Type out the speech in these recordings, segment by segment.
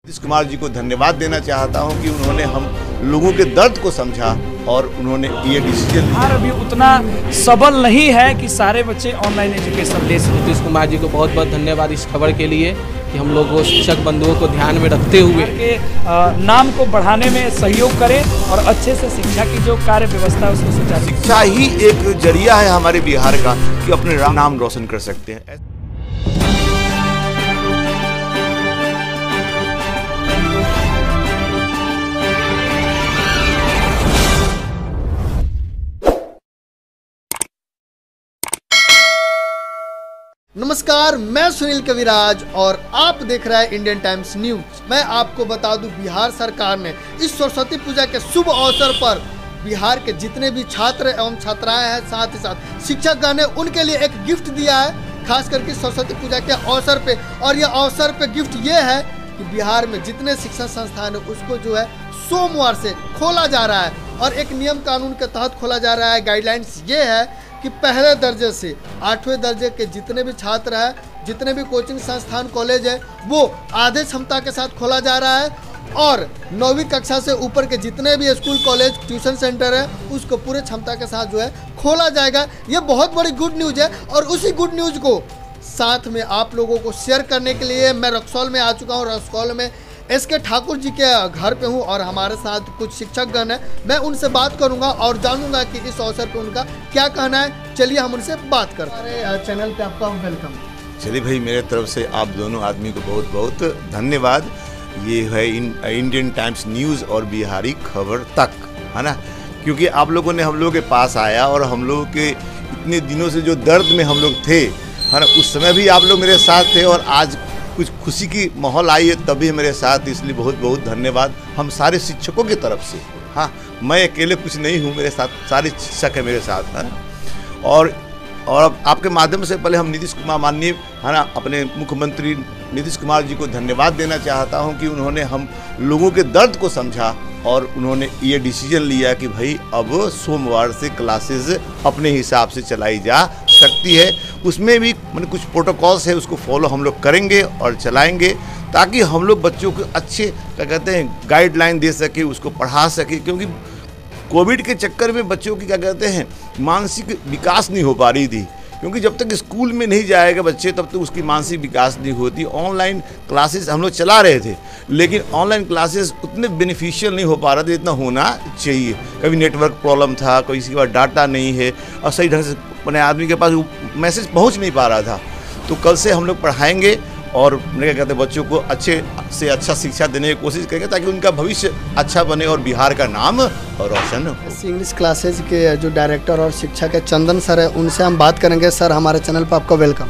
नीतीश कुमार जी को धन्यवाद देना चाहता हूं कि उन्होंने हम लोगों के दर्द को समझा और उन्होंने ये डिसीजन लिया। अभी उतना सबल नहीं है कि सारे बच्चे ऑनलाइन एजुकेशन ले सकें। नीतीश कुमार जी को बहुत बहुत धन्यवाद इस खबर के लिए कि हम लोगों शिक्षक बंधुओं को ध्यान में रखते हुए के नाम को बढ़ाने में सहयोग करें और अच्छे से शिक्षा की जो कार्य व्यवस्था है उसको सुचारू। शिक्षा ही एक जरिया है हमारे बिहार का कि अपने नाम रोशन कर सकते हैं। नमस्कार, मैं सुनील कविराज और आप देख रहे हैं इंडियन टाइम्स न्यूज। मैं आपको बता दूं, बिहार सरकार ने इस सरस्वती पूजा के शुभ अवसर पर बिहार के जितने भी छात्र एवं छात्राएं हैं, साथ ही साथ शिक्षकगण हैं, उनके लिए एक गिफ्ट दिया है, खास करके सरस्वती पूजा के अवसर पे। और यह अवसर पे गिफ्ट ये है कि बिहार में जितने शिक्षण संस्थान है उसको जो है सोमवार से खोला जा रहा है और एक नियम कानून के तहत खोला जा रहा है। गाइडलाइंस ये है कि पहले दर्जे से 8वें दर्जे के जितने भी छात्र हैं, जितने भी कोचिंग संस्थान कॉलेज है, वो आधे क्षमता के साथ खोला जा रहा है और 9वीं कक्षा से ऊपर के जितने भी स्कूल कॉलेज ट्यूशन सेंटर है उसको पूरे क्षमता के साथ जो है खोला जाएगा। ये बहुत बड़ी गुड न्यूज़ है और उसी गुड न्यूज़ को साथ में आप लोगों को शेयर करने के लिए मैं रक्सौल में आ चुका हूँ। रक्सौल में एसके ठाकुर जी के घर पे हूँ और हमारे साथ कुछ शिक्षकगण हैं। मैं उनसे बात करूंगा और जानूंगा कि इस अवसर पे उनका क्या कहना है। चलिए हम उनसे बात करते हैं। हमारे चैनल पे आपका वेलकम। चलिए भाई, मेरे तरफ से आप दोनों आदमी को बहुत बहुत धन्यवाद। ये है इंडियन टाइम्स न्यूज़ और बिहारी खबर तक, है ना, क्योंकि आप लोगों ने हम लोगों के पास आया और हम लोगों के इतने दिनों से जो दर्द में हम लोग थे, है ना, उस समय भी आप लोग मेरे साथ थे और आज कुछ खुशी की माहौल आई है तभी मेरे साथ, इसलिए बहुत बहुत धन्यवाद हम सारे शिक्षकों की तरफ से। हाँ, मैं अकेले कुछ नहीं हूँ, मेरे साथ सारे शिक्षक हैं मेरे साथ, है ना। और आपके माध्यम से पहले हम नीतीश कुमार माननीय, है ना, अपने मुख्यमंत्री नीतीश कुमार जी को धन्यवाद देना चाहता हूँ कि उन्होंने हम लोगों के दर्द को समझा और उन्होंने ये डिसीजन लिया कि भाई अब सोमवार से क्लासेस अपने हिसाब से चलाई जा सकती है। उसमें भी मतलब कुछ प्रोटोकॉल्स है, उसको फॉलो हम लोग करेंगे और चलाएंगे ताकि हम लोग बच्चों को अच्छे क्या कहते हैं गाइडलाइन दे सके, उसको पढ़ा सके, क्योंकि कोविड के चक्कर में बच्चों की क्या कहते हैं मानसिक विकास नहीं हो पा रही थी, क्योंकि जब तक स्कूल में नहीं जाएगा बच्चे तब तक उसकी मानसिक विकास नहीं होती। ऑनलाइन क्लासेस हम लोग चला रहे थे लेकिन ऑनलाइन क्लासेस उतने बेनिफिशियल नहीं हो पा रहा था जितना होना चाहिए। कभी नेटवर्क प्रॉब्लम था, कभी इसके बाद डाटा नहीं है और सही ढंग से अपने आदमी के पास मैसेज पहुंच नहीं पा रहा था। तो कल से हम लोग पढ़ाएंगे और क्या कहते हैं बच्चों को अच्छे से अच्छा शिक्षा देने की कोशिश करेंगे ताकि उनका भविष्य अच्छा बने और बिहार का नाम रोशन हो। इंग्लिश क्लासेज के जो डायरेक्टर और शिक्षक है चंदन सर है, उनसे हम बात करेंगे। सर, हमारे चैनल पर आपका वेलकम।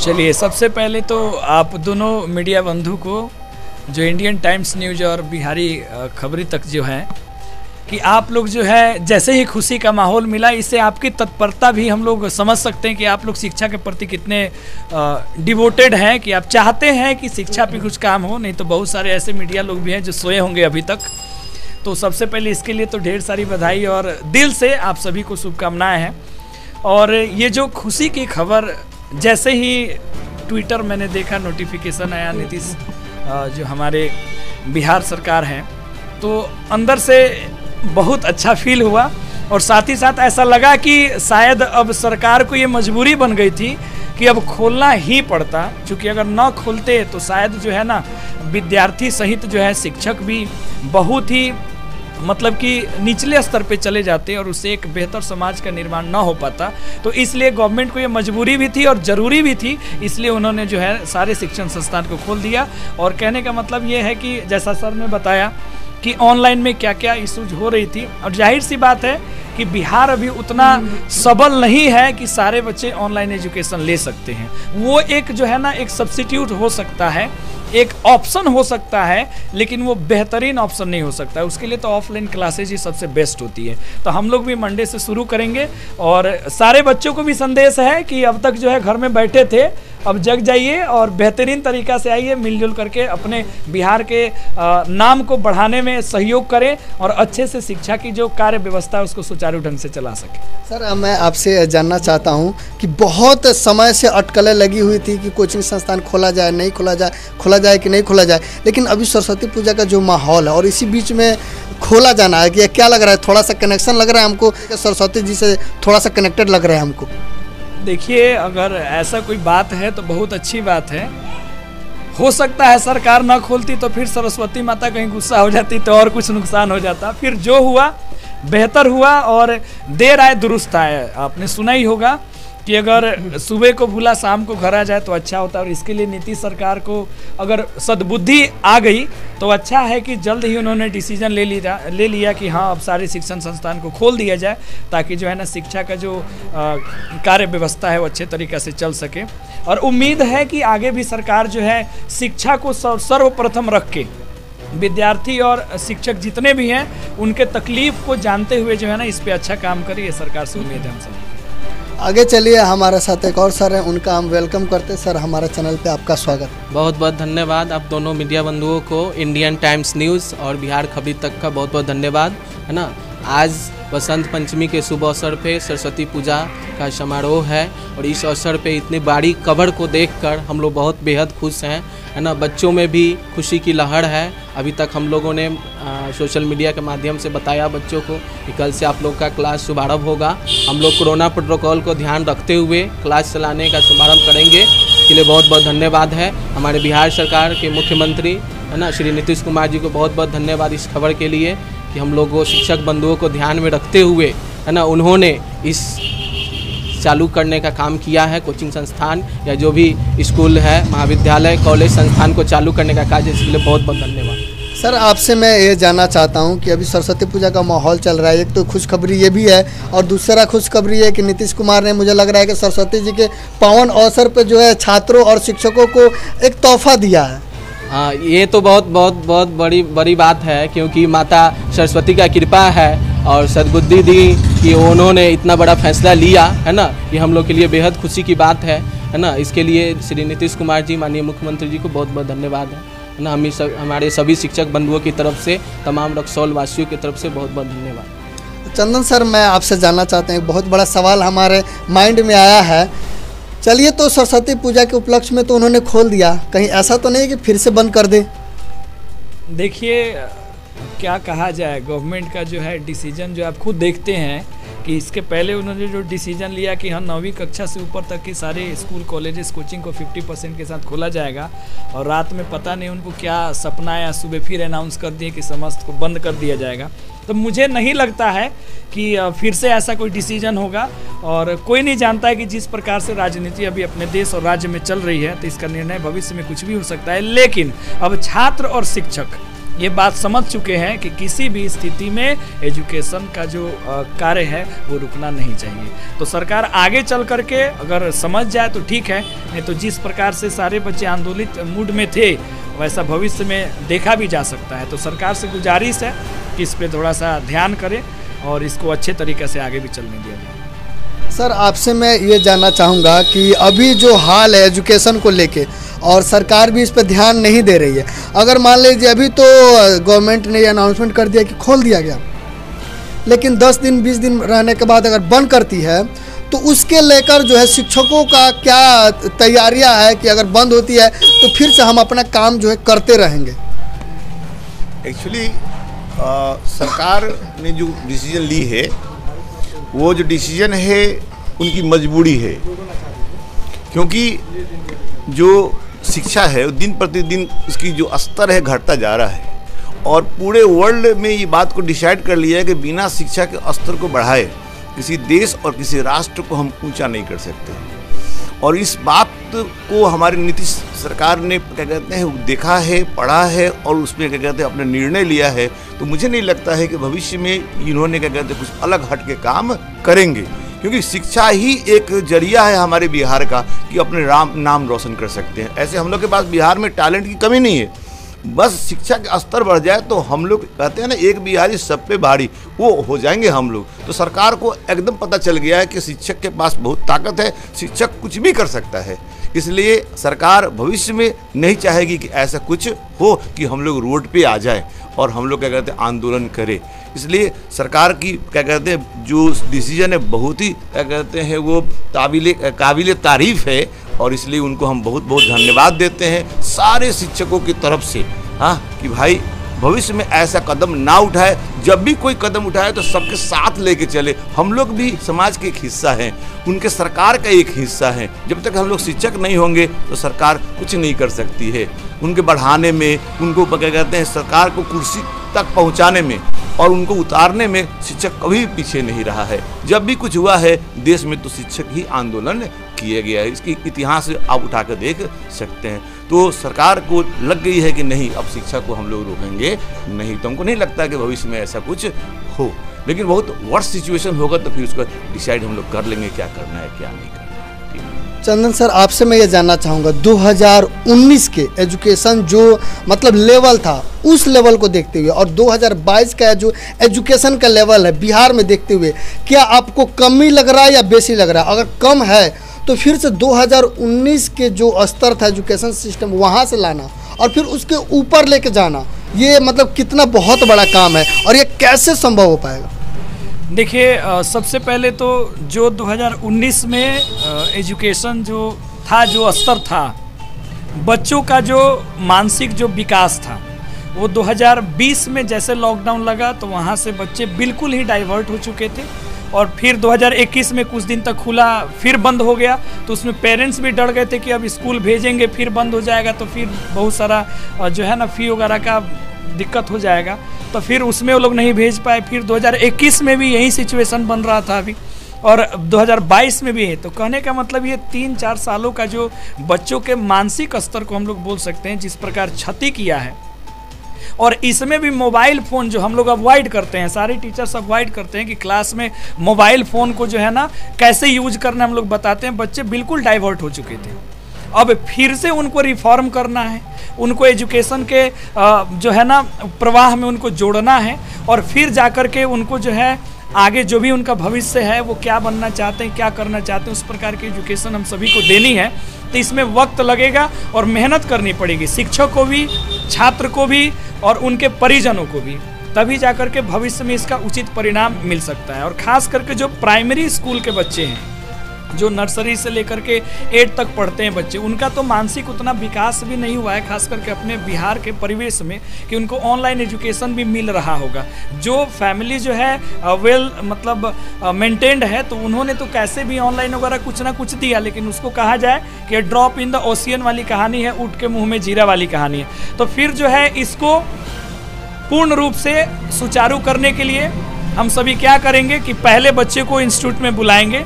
चलिए, सबसे पहले तो आप दोनों मीडिया बंधु को जो इंडियन टाइम्स न्यूज और बिहारी खबरी तक जो है कि आप लोग जो है जैसे ही खुशी का माहौल मिला, इससे आपकी तत्परता भी हम लोग समझ सकते हैं कि आप लोग शिक्षा के प्रति कितने डिवोटेड हैं, कि आप चाहते हैं कि शिक्षा पे कुछ काम हो। नहीं तो बहुत सारे ऐसे मीडिया लोग भी हैं जो सोए होंगे अभी तक। तो सबसे पहले इसके लिए तो ढेर सारी बधाई और दिल से आप सभी को शुभकामनाएं हैं। और ये जो खुशी की खबर जैसे ही ट्विटर मैंने देखा, नोटिफिकेशन आया नीतीश जो हमारे बिहार सरकार हैं, तो अंदर से बहुत अच्छा फील हुआ और साथ ही साथ ऐसा लगा कि शायद अब सरकार को ये मजबूरी बन गई थी कि अब खोलना ही पड़ता, क्योंकि अगर न खोलते तो शायद जो है ना विद्यार्थी सहित जो है शिक्षक भी बहुत ही मतलब कि निचले स्तर पे चले जाते और उससे एक बेहतर समाज का निर्माण ना हो पाता। तो इसलिए गवर्नमेंट को ये मजबूरी भी थी और ज़रूरी भी थी, इसलिए उन्होंने जो है सारे शिक्षण संस्थान को खोल दिया। और कहने का मतलब ये है कि जैसा सर ने बताया कि ऑनलाइन में क्या क्या इशूज हो रही थी, और जाहिर सी बात है कि बिहार अभी उतना सबल नहीं है कि सारे बच्चे ऑनलाइन एजुकेशन ले सकते हैं। वो एक जो है ना एक सब्स्टिट्यूट हो सकता है, एक ऑप्शन हो सकता है, लेकिन वो बेहतरीन ऑप्शन नहीं हो सकता है। उसके लिए तो ऑफलाइन क्लासेज ही सबसे बेस्ट होती है। तो हम लोग भी मंडे से शुरू करेंगे और सारे बच्चों को भी संदेश है कि अब तक जो है घर में बैठे थे, अब जग जाइए और बेहतरीन तरीक़ा से आइए, मिलजुल करके अपने बिहार के नाम को बढ़ाने में सहयोग करें और अच्छे से शिक्षा की जो कार्य व्यवस्था है उसको सुचारू ढंग से चला सकें। सर मैं आपसे जानना चाहता हूं कि बहुत समय से अटकलें लगी हुई थी कि कोचिंग संस्थान खोला जाए नहीं खोला जाए कि नहीं खोला जाए, लेकिन अभी सरस्वती पूजा का जो माहौल है और इसी बीच में खोला जाना है, कि क्या लग रहा है, थोड़ा सा कनेक्शन लग रहा है हमको, सरस्वती जी से थोड़ा सा कनेक्टेड लग रहा है हमको? देखिए, अगर ऐसा कोई बात है तो बहुत अच्छी बात है। हो सकता है सरकार ना खोलती तो फिर सरस्वती माता कहीं गुस्सा हो जाती तो और कुछ नुकसान हो जाता। फिर जो हुआ बेहतर हुआ और देर आए दुरुस्त आए। आपने सुना ही होगा कि अगर सुबह को भूला शाम को घर आ जाए तो अच्छा होता है, और इसके लिए नीतीश सरकार को अगर सद्बुद्धि आ गई तो अच्छा है कि जल्द ही उन्होंने डिसीजन ले लिया कि हाँ अब सारे शिक्षण संस्थान को खोल दिया जाए, ताकि जो है ना शिक्षा का जो कार्य व्यवस्था है वो अच्छे तरीके से चल सके। और उम्मीद है कि आगे भी सरकार जो है शिक्षा को सर्वप्रथम रख के विद्यार्थी और शिक्षक जितने भी हैं उनके तकलीफ को जानते हुए जो है ना इस पे अच्छा काम करे, ये सरकार से उम्मीद है हम सब। आगे चलिए, हमारे साथ एक और सर हैं, उनका हम वेलकम करते हैं। सर हमारे चैनल पे आपका स्वागत। बहुत बहुत धन्यवाद आप दोनों मीडिया बंधुओं को, इंडियन टाइम्स न्यूज़ और बिहार खबरी तक का बहुत बहुत धन्यवाद, है ना। आज बसंत पंचमी के शुभ अवसर पे सरस्वती पूजा का समारोह है और इस अवसर पे इतनी बड़ी कवर को देखकर हम लोग बहुत बेहद खुश हैं, है ना। बच्चों में भी खुशी की लहर है। अभी तक हम लोगों ने सोशल मीडिया के माध्यम से बताया बच्चों को कि कल से आप लोग का क्लास शुभारंभ होगा। हम लोग कोरोना प्रोटोकॉल को ध्यान रखते हुए क्लास चलाने का शुभारंभ करेंगे। इसके लिए बहुत बहुत धन्यवाद है हमारे बिहार सरकार के मुख्यमंत्री, है ना, श्री नीतीश कुमार जी को बहुत बहुत धन्यवाद इस खबर के लिए कि हम लोगों शिक्षक बंधुओं को ध्यान में रखते हुए, है ना, उन्होंने इस चालू करने का काम किया है। कोचिंग संस्थान या जो भी स्कूल है, महाविद्यालय, कॉलेज, संस्थान को चालू करने का कार्य, इसलिए बहुत बहुत धन्यवाद। सर आपसे मैं ये जानना चाहता हूँ कि अभी सरस्वती पूजा का माहौल चल रहा है, एक तो खुशखबरी ये भी है और दूसरा खुशखबरी है कि नीतीश कुमार ने, मुझे लग रहा है कि सरस्वती जी के पावन अवसर पर जो है छात्रों और शिक्षकों को एक तोहफा दिया है। हाँ, ये तो बहुत बहुत बहुत बड़ी बात है, क्योंकि माता सरस्वती का कृपा है और सद्बुद्धि दी कि उन्होंने इतना बड़ा फैसला लिया, है ना। ये हम लोग के लिए बेहद खुशी की बात है ना। इसके लिए श्री नीतीश कुमार जी, माननीय मुख्यमंत्री जी को बहुत बहुत धन्यवाद है ना। हमारे सभी शिक्षक बंधुओं की तरफ से, तमाम रक्सौल वासियों की तरफ से बहुत बहुत धन्यवाद। चंदन सर, मैं आपसे जानना चाहता हूँ, बहुत बड़ा सवाल हमारे माइंड में आया है। चलिए, तो सरस्वती पूजा के उपलक्ष्य में तो उन्होंने खोल दिया, कहीं ऐसा तो नहीं है कि फिर से बंद कर दे? देखिए, क्या कहा जाए, गवर्नमेंट का जो है डिसीजन जो आप खुद देखते हैं कि इसके पहले उन्होंने जो डिसीजन लिया कि हाँ 9वीं कक्षा से ऊपर तक के सारे स्कूल कॉलेजेस कोचिंग को 50% के साथ खोला जाएगा, और रात में पता नहीं उनको क्या सपना आया, सुबह फिर अनाउंस कर दिए कि समस्त को बंद कर दिया जाएगा। तो मुझे नहीं लगता है कि फिर से ऐसा कोई डिसीजन होगा, और कोई नहीं जानता है कि जिस प्रकार से राजनीति अभी अपने देश और राज्य में चल रही है तो इसका निर्णय भविष्य में कुछ भी हो सकता है। लेकिन अब छात्र और शिक्षक ये बात समझ चुके हैं कि किसी भी स्थिति में एजुकेशन का जो कार्य है वो रुकना नहीं चाहिए। तो सरकार आगे चल करके अगर समझ जाए तो ठीक है, नहीं तो जिस प्रकार से सारे बच्चे आंदोलित मूड में थे वैसा भविष्य में देखा भी जा सकता है। तो सरकार से गुजारिश है कि इस पे थोड़ा सा ध्यान करें और इसको अच्छे तरीके से आगे भी चलने दिया जाए। सर आपसे मैं ये जानना चाहूँगा कि अभी जो हाल है एजुकेशन को लेके, और सरकार भी इस पर ध्यान नहीं दे रही है। अगर मान लीजिए अभी तो गवर्नमेंट ने ये अनाउंसमेंट कर दिया कि खोल दिया गया, लेकिन 10 दिन 20 दिन रहने के बाद अगर बंद करती है तो उसके लेकर जो है शिक्षकों का क्या तैयारियां है कि अगर बंद होती है तो फिर से हम अपना काम जो है करते रहेंगे? एक्चुअली सरकार ने जो डिसीजन ली है वो जो डिसीजन है उनकी मजबूरी है, क्योंकि जो शिक्षा है वो दिन प्रतिदिन उसकी जो स्तर है घटता जा रहा है, और पूरे वर्ल्ड में ये बात को डिसाइड कर लिया है कि बिना शिक्षा के स्तर को बढ़ाए किसी देश और किसी राष्ट्र को हम ऊंचा नहीं कर सकते। और इस बात को हमारी नीतीश सरकार ने क्या कहते हैं देखा है, पढ़ा है और उसमें क्या कहते हैं अपना निर्णय लिया है। तो मुझे नहीं लगता है कि भविष्य में इन्होंने क्या कहते हैं कुछ अलग हट के काम करेंगे, क्योंकि शिक्षा ही एक जरिया है हमारे बिहार का कि अपने नाम रोशन कर सकते हैं। ऐसे हम लोग के पास बिहार में टैलेंट की कमी नहीं है, बस शिक्षा का स्तर बढ़ जाए तो हम लोग कहते हैं ना एक बिहारी सब पे भारी, वो हो जाएंगे हम लोग। तो सरकार को एकदम पता चल गया है कि शिक्षक के पास बहुत ताकत है, शिक्षक कुछ भी कर सकता है। इसलिए सरकार भविष्य में नहीं चाहेगी कि ऐसा कुछ हो कि हम लोग रोड पे आ जाए और हम लोग क्या कहते हैं आंदोलन करें। इसलिए सरकार की क्या कहते हैं जो डिसीजन है बहुत ही क्या कहते हैं वो काबिल तारीफ है, और इसलिए उनको हम बहुत बहुत धन्यवाद देते हैं सारे शिक्षकों की तरफ से। हाँ, कि भाई भविष्य में ऐसा कदम ना उठाए, जब भी कोई कदम उठाए तो सबके साथ लेके चले। हम लोग भी समाज के एक हिस्सा हैं, उनके सरकार का एक हिस्सा है। जब तक हम लोग शिक्षक नहीं होंगे तो सरकार कुछ नहीं कर सकती है। उनके बढ़ाने में, उनको क्या कहते हैं सरकार को कुर्सी तक पहुंचाने में और उनको उतारने में शिक्षक कभी पीछे नहीं रहा है। जब भी कुछ हुआ है देश में तो शिक्षक ही आंदोलन किया गया है, इसकी इतिहास आप उठा कर देख सकते हैं। तो सरकार को लग गई है कि नहीं, अब शिक्षा को हम लोग रोकेंगे नहीं। तो हमको नहीं लगता कि भविष्य में ऐसा कुछ हो, लेकिन बहुत वर्स्ट सिचुएशन होगा तो फिर उसको डिसाइड हम लोग कर लेंगे क्या करना है क्या नहीं करना है। चंदन सर, आपसे मैं ये जानना चाहूँगा 2019 के एजुकेशन जो मतलब लेवल था उस लेवल को देखते हुए और 2022 का जो एजुकेशन का लेवल है बिहार में देखते हुए, क्या आपको कमी लग रहा है या बेसी लग रहा है? अगर कम है तो फिर से 2019 के जो स्तर था एजुकेशन सिस्टम वहाँ से लाना और फिर उसके ऊपर लेके जाना, ये मतलब कितना बहुत बड़ा काम है और ये कैसे संभव हो पाएगा? देखिए, सबसे पहले तो जो 2019 में एजुकेशन जो था, जो स्तर था, बच्चों का जो मानसिक जो विकास था, वो 2020 में जैसे लॉकडाउन लगा तो वहाँ से बच्चे बिल्कुल ही डाइवर्ट हो चुके थे। और फिर 2021 में कुछ दिन तक खुला, फिर बंद हो गया, तो उसमें पेरेंट्स भी डर गए थे कि अब स्कूल भेजेंगे फिर बंद हो जाएगा तो फिर बहुत सारा जो है ना फी वगैरह का दिक्कत हो जाएगा, तो फिर उसमें वो लोग नहीं भेज पाए। फिर 2021 में भी यही सिचुएशन बन रहा था अभी, और 2022 में भी है। तो कहने का मतलब ये 3-4 सालों का जो बच्चों के मानसिक स्तर को हम लोग बोल सकते हैं जिस प्रकार क्षति किया है, और इसमें भी मोबाइल फ़ोन जो हम लोग अवॉइड करते हैं, सारे टीचर्स अवॉइड करते हैं कि क्लास में मोबाइल फ़ोन को जो है ना कैसे यूज करना हम लोग बताते हैं, बच्चे बिल्कुल डाइवर्ट हो चुके थे। अब फिर से उनको रिफॉर्म करना है, उनको एजुकेशन के जो है ना प्रवाह में उनको जोड़ना है, और फिर जाकर के उनको जो है आगे जो भी उनका भविष्य है वो क्या बनना चाहते हैं, क्या करना चाहते हैं, उस प्रकार की एजुकेशन हम सभी को देनी है। तो इसमें वक्त लगेगा और मेहनत करनी पड़ेगी, शिक्षक को भी, छात्र को भी और उनके परिजनों को भी, तभी जाकर के भविष्य में इसका उचित परिणाम मिल सकता है। और ख़ास करके जो प्राइमरी स्कूल के बच्चे हैं, जो नर्सरी से लेकर के 8 तक पढ़ते हैं बच्चे, उनका तो मानसिक उतना विकास भी नहीं हुआ है, खास करके अपने बिहार के परिवेश में, कि उनको ऑनलाइन एजुकेशन भी मिल रहा होगा। जो फैमिली जो है वेल मतलब मेंटेन्ड है, तो उन्होंने तो कैसे भी ऑनलाइन वगैरह कुछ ना कुछ दिया, लेकिन उसको कहा जाए कि ड्रॉप इन द ओशियन वाली कहानी है, उठ के मुँह में जीरा वाली कहानी है। तो फिर जो है इसको पूर्ण रूप से सुचारू करने के लिए हम सभी क्या करेंगे कि पहले बच्चे को इंस्टीट्यूट में बुलाएंगे,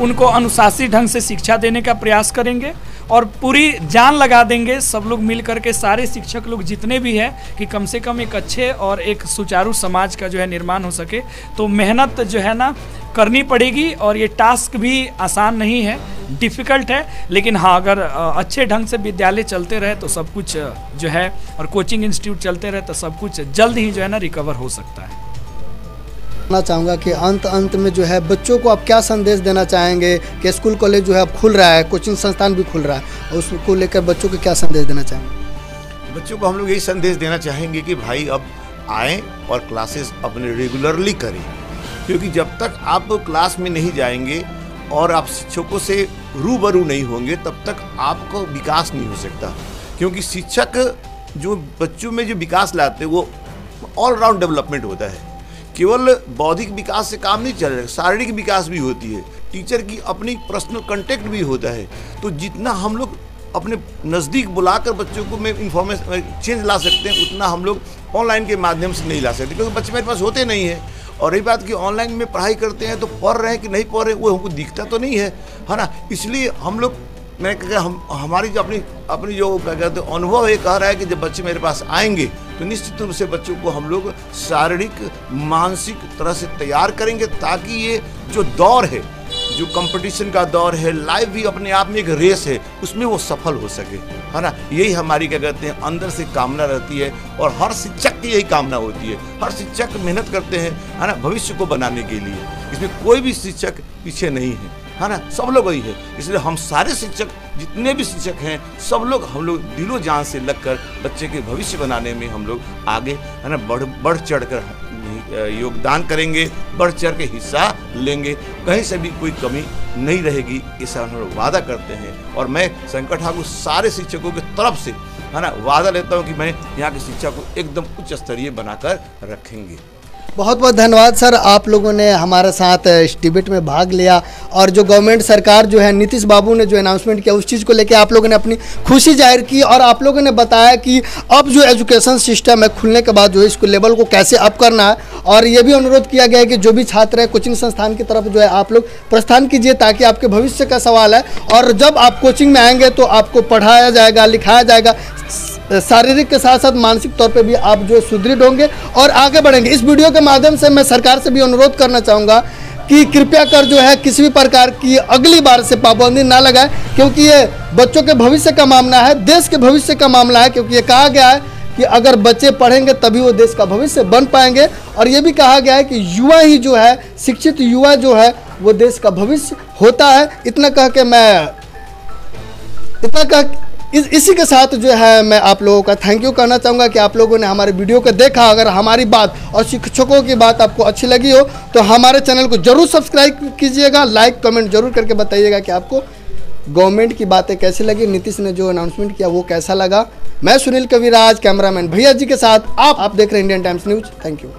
उनको अनुशासित ढंग से शिक्षा देने का प्रयास करेंगे और पूरी जान लगा देंगे सब लोग मिल करके, सारे शिक्षक लोग जितने भी हैं, कि कम से कम एक अच्छे और एक सुचारू समाज का जो है निर्माण हो सके। तो मेहनत जो है ना करनी पड़ेगी, और ये टास्क भी आसान नहीं है, डिफ़िकल्ट है, लेकिन हाँ अगर अच्छे ढंग से विद्यालय चलते रहे तो सब कुछ जो है, और कोचिंग इंस्टीट्यूट चलते रहे तो सब कुछ जल्द ही जो है ना रिकवर हो सकता है। चाहूँगा कि अंत में जो है बच्चों को आप क्या संदेश देना चाहेंगे कि स्कूल कॉलेज जो है अब खुल रहा है, कोचिंग संस्थान भी खुल रहा है, और उसको लेकर बच्चों को क्या संदेश देना चाहेंगे? बच्चों को हम लोग यही संदेश देना चाहेंगे कि भाई अब आएँ और क्लासेस अपने रेगुलरली करें, क्योंकि जब तक आप क्लास में नहीं जाएंगे और आप शिक्षकों से रूबरू नहीं होंगे तब तक आपको विकास नहीं हो सकता। क्योंकि शिक्षक जो बच्चों में जो विकास लाते हैं वो ऑलराउंड डेवलपमेंट होता है, केवल बौद्धिक विकास से काम नहीं चल रहा, शारीरिक विकास भी होती है, टीचर की अपनी पर्सनल कांटेक्ट भी होता है। तो जितना हम लोग अपने नज़दीक बुलाकर बच्चों को में इंफॉर्मेशन चेंज ला सकते हैं, उतना हम लोग ऑनलाइन के माध्यम से नहीं ला सकते, क्योंकि बच्चे मेरे पास होते नहीं हैं। और रही बात कि ऑनलाइन में पढ़ाई करते हैं तो पढ़ रहे हैं कि नहीं पढ़ रहे वो हमको दिखता तो नहीं है ना। इसलिए हम लोग, मैं क्या हमारी जो अपनी जो क्या कहते हैं अनुभव ये कह रहा है कि जब बच्चे मेरे पास आएंगे तो निश्चित रूप से बच्चों को हम लोग शारीरिक मानसिक तरह से तैयार करेंगे, ताकि ये जो दौर है, जो कंपटीशन का दौर है, लाइफ भी अपने आप में एक रेस है, उसमें वो सफल हो सके, है ना। यही हमारी क्या कहते हैं अंदर से कामना रहती है, और हर शिक्षक की यही कामना होती है। हर शिक्षक मेहनत करते हैं, है ना, भविष्य को बनाने के लिए। इसमें कोई भी शिक्षक पीछे नहीं है ना, सब लोग वही है। इसलिए हम सारे शिक्षक जितने भी शिक्षक हैं सब लोग हम लोग दिलो जान से लगकर बच्चे के भविष्य बनाने में हम लोग आगे है ना बढ़ चढ़ कर योगदान करेंगे, बढ़ चढ़ के हिस्सा लेंगे, कहीं से भी कोई कमी नहीं रहेगी, ऐसा हम लोग वादा करते हैं। और मैं शंकर ठाकुर सारे शिक्षकों की तरफ से है ना वादा लेता हूँ कि मैं यहाँ की शिक्षा को एकदम उच्च स्तरीय बनाकर रखेंगे। बहुत बहुत धन्यवाद सर, आप लोगों ने हमारे साथ इस डिबेट में भाग लिया और जो गवर्नमेंट सरकार जो है नीतीश बाबू ने जो अनाउंसमेंट किया उस चीज़ को लेकर आप लोगों ने अपनी खुशी जाहिर की और आप लोगों ने बताया कि अब जो एजुकेशन सिस्टम है खुलने के बाद जो है इसको लेवल को कैसे अप करना है। और ये भी अनुरोध किया गया है कि जो भी छात्र है कोचिंग संस्थान की तरफ जो है आप लोग प्रस्थान कीजिए ताकि आपके भविष्य का सवाल है और जब आप कोचिंग में आएंगे तो आपको पढ़ाया जाएगा, लिखाया जाएगा, शारीरिक के साथ साथ मानसिक तौर पे भी आप जो सुदृढ़ होंगे और आगे बढ़ेंगे। इस वीडियो के माध्यम से मैं सरकार से भी अनुरोध करना चाहूँगा कि कृपया कर जो है किसी भी प्रकार की अगली बार से पाबंदी ना लगाए, क्योंकि ये बच्चों के भविष्य का मामला है, देश के भविष्य का मामला है। क्योंकि ये कहा गया है कि अगर बच्चे पढ़ेंगे तभी वो देश का भविष्य बन पाएंगे और ये भी कहा गया है कि युवा ही जो है, शिक्षित युवा जो है वो देश का भविष्य होता है। इसी के साथ जो है मैं आप लोगों का थैंक यू कहना चाहूँगा कि आप लोगों ने हमारे वीडियो को देखा। अगर हमारी बात और शिक्षकों की बात आपको अच्छी लगी हो तो हमारे चैनल को जरूर सब्सक्राइब कीजिएगा, लाइक कमेंट जरूर करके बताइएगा कि आपको गवर्नमेंट की बातें कैसी लगी, नीतीश ने जो अनाउंसमेंट किया वो कैसा लगा। मैं सुनील कविराज, कैमरामैन भैया जी के साथ आप देख रहे हैं Indian times news. Thank you.